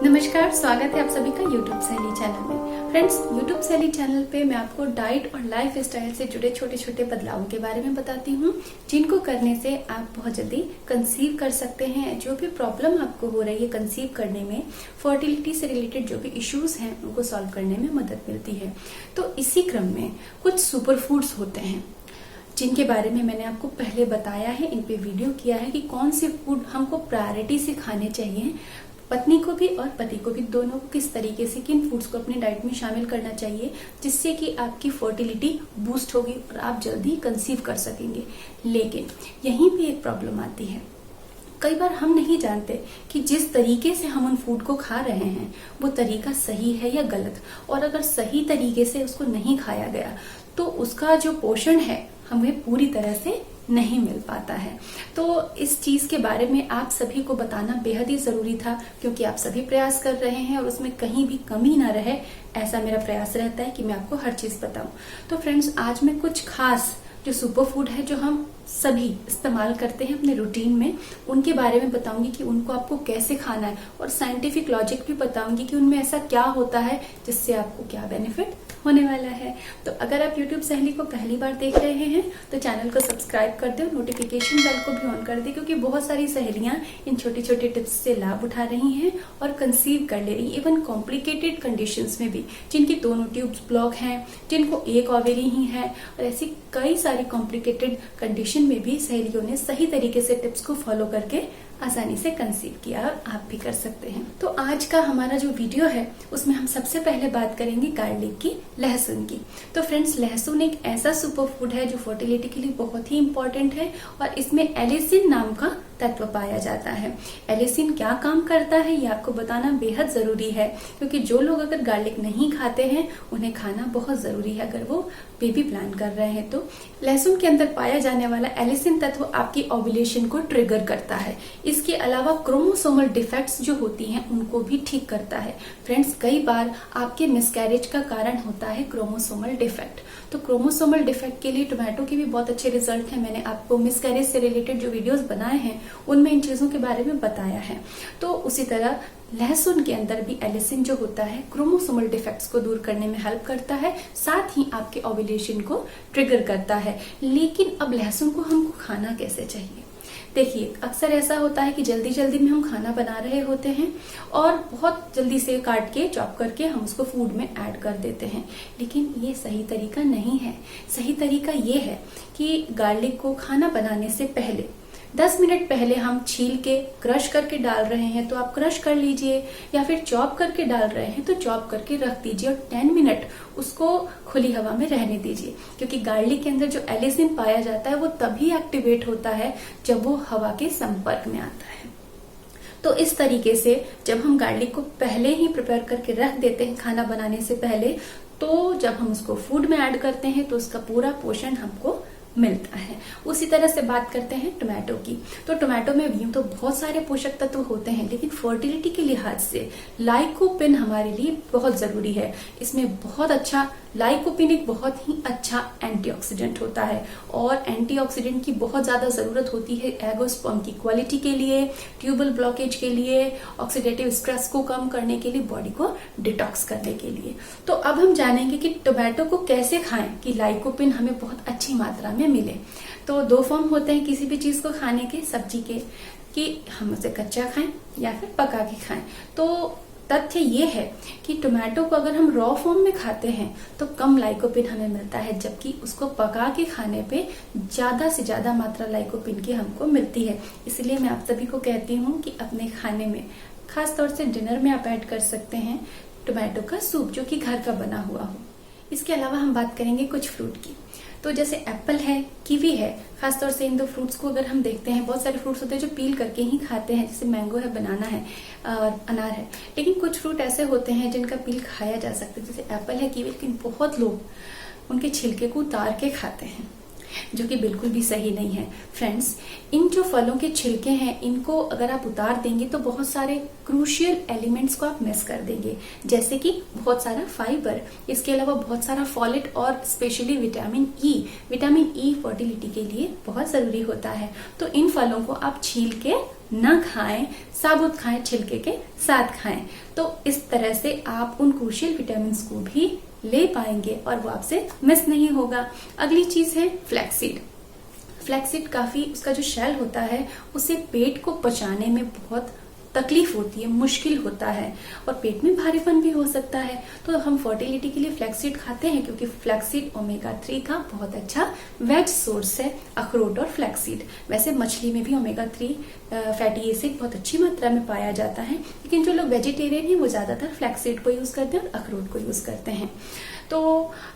नमस्कार, स्वागत है आप सभी का यूट्यूब सहेली चैनल में। फ्रेंड्स, यूट्यूब सहेली चैनल पे मैं आपको डाइट और लाइफ स्टाइल से जुड़े छोटे छोटे बदलावों के बारे में बताती हूँ, जिनको करने से आप बहुत जल्दी कंसीव कर सकते हैं। जो भी प्रॉब्लम आपको हो रही है कंसीव करने में, फर्टिलिटी से रिलेटेड जो भी इश्यूज हैं उनको सॉल्व करने में मदद मिलती है। तो इसी क्रम में कुछ सुपर फूड्स होते हैं जिनके बारे में मैंने आपको पहले बताया है, इन पे वीडियो किया है कि कौन से फूड हमको प्रायोरिटी से खाने चाहिए, पत्नी को भी और पति को भी, दोनों को किस तरीके से किन फूड्स को अपनी डाइट में शामिल करना चाहिए जिससे कि आपकी फर्टिलिटी बूस्ट होगी और आप जल्दी कंसीव कर सकेंगे। लेकिन यहीं पे एक प्रॉब्लम आती है, कई बार हम नहीं जानते कि जिस तरीके से हम उन फूड को खा रहे हैं वो तरीका सही है या गलत, और अगर सही तरीके से उसको नहीं खाया गया तो उसका जो पोषण है हमें पूरी तरह से नहीं मिल पाता है। तो इस चीज के बारे में आप सभी को बताना बेहद ही जरूरी था, क्योंकि आप सभी प्रयास कर रहे हैं और उसमें कहीं भी कमी ना रहे, ऐसा मेरा प्रयास रहता है कि मैं आपको हर चीज बताऊं। तो फ्रेंड्स, आज मैं कुछ खास जो सुपर फूड है जो हम सभी इस्तेमाल करते हैं अपने रूटीन में, उनके बारे में बताऊंगी कि उनको आपको कैसे खाना है, और साइंटिफिक लॉजिक भी बताऊंगी कि उनमें ऐसा क्या होता है जिससे आपको क्या बेनिफिट होने वाला है। तो अगर आप YouTube सहेली को पहली बार देख रहे हैं तो चैनल को सब्सक्राइब कर दें, नोटिफिकेशन बेल को भी ऑन कर दें, क्योंकि बहुत सारी सहेलियां इन छोटे छोटे टिप्स से लाभ उठा रही हैं और कंसीव कर ले रही, इवन कॉम्प्लिकेटेड कंडीशंस में भी, जिनकी दोनों ट्यूब्स ब्लॉक हैं, जिनको एक ओवेरी ही है, और ऐसी कई सारी कॉम्प्लिकेटेड कंडीशन में भी सहेलियों ने सही तरीके से टिप्स को फॉलो करके आसानी से कंसीव किया, और आप भी कर सकते हैं। तो आज का हमारा जो वीडियो है उसमें हम सबसे पहले बात करेंगे गार्लिक की, लहसुन की। तो फ्रेंड्स, लहसुन एक ऐसा सुपर फूड है जो फर्टिलिटी के लिए बहुत ही इंपॉर्टेंट है, और इसमें एलिसिन नाम का तत्व पाया जाता है। एलिसिन क्या काम करता है ये आपको बताना बेहद जरूरी है, क्योंकि जो लोग अगर गार्लिक नहीं खाते हैं उन्हें खाना बहुत जरूरी है अगर वो बेबी प्लान कर रहे हैं। तो लहसुन के अंदर पाया जाने वाला एलिसिन तत्व आपकी ओव्यूलेशन को ट्रिगर करता है। इसके अलावा क्रोमोसोमल डिफेक्ट्स जो होती हैं उनको भी ठीक करता है। फ्रेंड्स, कई बार आपके मिसकैरेज का कारण होता है क्रोमोसोमल डिफेक्ट। तो क्रोमोसोमल डिफेक्ट के लिए टोमेटो के भी बहुत अच्छे रिजल्ट हैं। मैंने आपको मिसकैरेज से रिलेटेड जो वीडियोस बनाए हैं उनमें इन चीजों के बारे में बताया है। तो उसी तरह लहसुन के अंदर भी एलिसिन जो होता है क्रोमोसोमल डिफेक्ट्स को दूर करने में हेल्प करता है, साथ ही आपके ओव्यूलेशन को ट्रिगर करता है। लेकिन अब लहसुन को हमको खाना कैसे चाहिए? देखिए, अक्सर ऐसा होता है कि जल्दी जल्दी में हम खाना बना रहे होते हैं और बहुत जल्दी से काट के चॉप करके हम उसको फूड में ऐड कर देते हैं, लेकिन ये सही तरीका नहीं है। सही तरीका ये है कि गार्लिक को खाना बनाने से पहले 10 मिनट पहले हम छील के क्रश करके डाल रहे हैं तो आप क्रश कर लीजिए, या फिर चॉप करके डाल रहे हैं तो चॉप करके रख दीजिए, और 10 मिनट उसको खुली हवा में रहने दीजिए, क्योंकि गार्लिक के अंदर जो एलिसिन पाया जाता है वो तभी एक्टिवेट होता है जब वो हवा के संपर्क में आता है। तो इस तरीके से जब हम गार्लिक को पहले ही प्रिपेयर करके रख देते हैं खाना बनाने से पहले, तो जब हम उसको फूड में ऐड करते हैं तो उसका पूरा पोषण हमको मिलता है। उसी तरह से बात करते हैं टोमेटो की। तो टोमेटो में यूं तो बहुत सारे पोषक तत्व होते हैं, लेकिन फर्टिलिटी के लिहाज से लाइकोपिन हमारे लिए बहुत जरूरी है। इसमें बहुत अच्छा लाइकोपिन एक बहुत ही अच्छा एंटीऑक्सीडेंट होता है, और एंटीऑक्सीडेंट की बहुत ज्यादा जरूरत होती है एगोस्पर्म की क्वालिटी के लिए, ट्यूबल ब्लॉकेज के लिए, ऑक्सीडेटिव स्ट्रेस को कम करने के लिए, बॉडी को डिटॉक्स करने के लिए। तो अब हम जानेंगे कि टोमेटो को कैसे खाएं कि लाइकोपिन हमें बहुत अच्छी मात्रा में मिले। तो दो फॉर्म होते हैं किसी भी चीज को खाने के, सब्जी के, कि हम उसे कच्चा खाएं या फिर पका के खाएं। तो तथ्य ये है कि टोमेटो को अगर हम रॉ फॉर्म में खाते हैं तो कम लाइकोपिन हमें मिलता है, जबकि उसको पका के खाने पे ज्यादा से ज्यादा मात्रा लाइकोपिन की हमको मिलती है। इसलिए मैं आप सभी को कहती हूँ कि अपने खाने में, खासतौर से डिनर में, आप ऐड कर सकते हैं टोमेटो का सूप जो कि घर का बना हुआ हो। इसके अलावा हम बात करेंगे कुछ फ्रूट की। तो जैसे एप्पल है, कीवी है, खासतौर से इन दो फ्रूट्स को अगर हम देखते हैं, बहुत सारे फ्रूट्स होते हैं जो पील करके ही खाते हैं, जैसे मैंगो है, बनाना है और अनार है। लेकिन कुछ फ्रूट ऐसे होते हैं जिनका पील खाया जा सकता है, जैसे एप्पल है, कीवी, लेकिन बहुत लोग उनके छिलके को उतार के खाते हैं, जो कि बिल्कुल भी सही नहीं है। फ्रेंड्स, इन जो फलों के छिलके हैं इनको अगर आप उतार देंगे तो बहुत सारे क्रूशियल एलिमेंट्स को आप मिस कर देंगे, जैसे कि बहुत सारा फाइबर, इसके अलावा बहुत सारा फॉलेट और specially vitamin E. Vitamin E fertility के लिए बहुत जरूरी होता है। तो इन फलों को आप छील के ना खाएं, साबुत खाएं, छिलके के साथ खाएं। तो इस तरह से आप उन क्रूशियल विटामिन को भी ले पाएंगे और वो आपसे मिस नहीं होगा। अगली चीज है फ्लैक्सीड। फ्लैक्सीड काफी, उसका जो शेल होता है उसे पेट को पचाने में बहुत तकलीफ होती है, मुश्किल होता है और पेट में भारीपन भी हो सकता है। तो हम फर्टिलिटी के लिए फ्लैक्सीड खाते हैं क्योंकि फ्लैक्सीड ओमेगा 3 का बहुत अच्छा वेज सोर्स है, अखरोट और फ्लैक्सीड। वैसे मछली में भी ओमेगा 3 फैटी एसिड बहुत अच्छी मात्रा में पाया जाता है, लेकिन जो लोग वेजिटेरियन हैं वो ज्यादातर फ्लैक्सीड को यूज करते हैं और अखरोट को यूज करते हैं। तो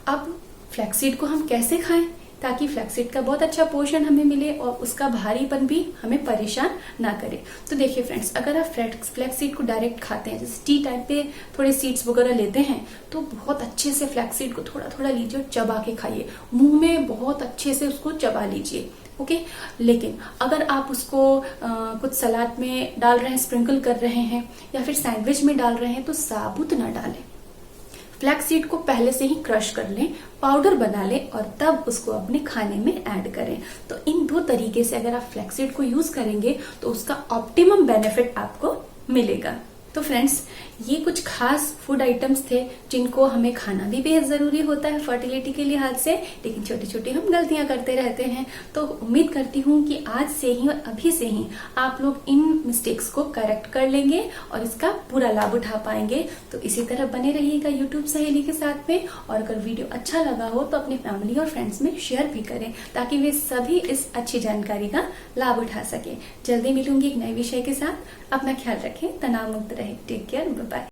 अब फ्लैक्सीड को हम कैसे खाएं ताकि फ्लैक्सीड का बहुत अच्छा पोषण हमें मिले और उसका भारीपन भी हमें परेशान ना करे। तो देखिए फ्रेंड्स, अगर आप फ्लैक्सीड को डायरेक्ट खाते हैं, जैसे टी टाइम पे थोड़े सीड्स वगैरह लेते हैं, तो बहुत अच्छे से फ्लैक्सीड को थोड़ा थोड़ा लीजिए और चबा के खाइए, मुंह में बहुत अच्छे से उसको चबा लीजिए। ओके, लेकिन अगर आप उसको कुछ सलाद में डाल रहे हैं, स्प्रिंकल कर रहे हैं या फिर सैंडविच में डाल रहे हैं, तो साबुत ना डालें। फ्लैक्सीड को पहले से ही क्रश कर लें, पाउडर बना लें और तब उसको अपने खाने में ऐड करें। तो इन दो तरीके से अगर आप फ्लैक्सीड को यूज करेंगे तो उसका ऑप्टिमम बेनिफिट आपको मिलेगा। तो फ्रेंड्स, ये कुछ खास फूड आइटम्स थे जिनको हमें खाना भी बेहद जरूरी होता है फर्टिलिटी के लिहाज से, लेकिन छोटी छोटी हम गलतियां करते रहते हैं। तो उम्मीद करती हूँ कि आज से ही और अभी से ही आप लोग इन मिस्टेक्स को करेक्ट कर लेंगे और इसका पूरा लाभ उठा पाएंगे। तो इसी तरह बने रहिएगा यूट्यूब सहेली के साथ में, और अगर वीडियो अच्छा लगा हो तो अपने फैमिली और फ्रेंड्स में शेयर भी करें ताकि वे सभी इस अच्छी जानकारी का लाभ उठा सके। जल्दी मिलूंगी एक नए विषय के साथ। अपना ख्याल रखें, तनाव मुक्त रहे। Take care, bye bye.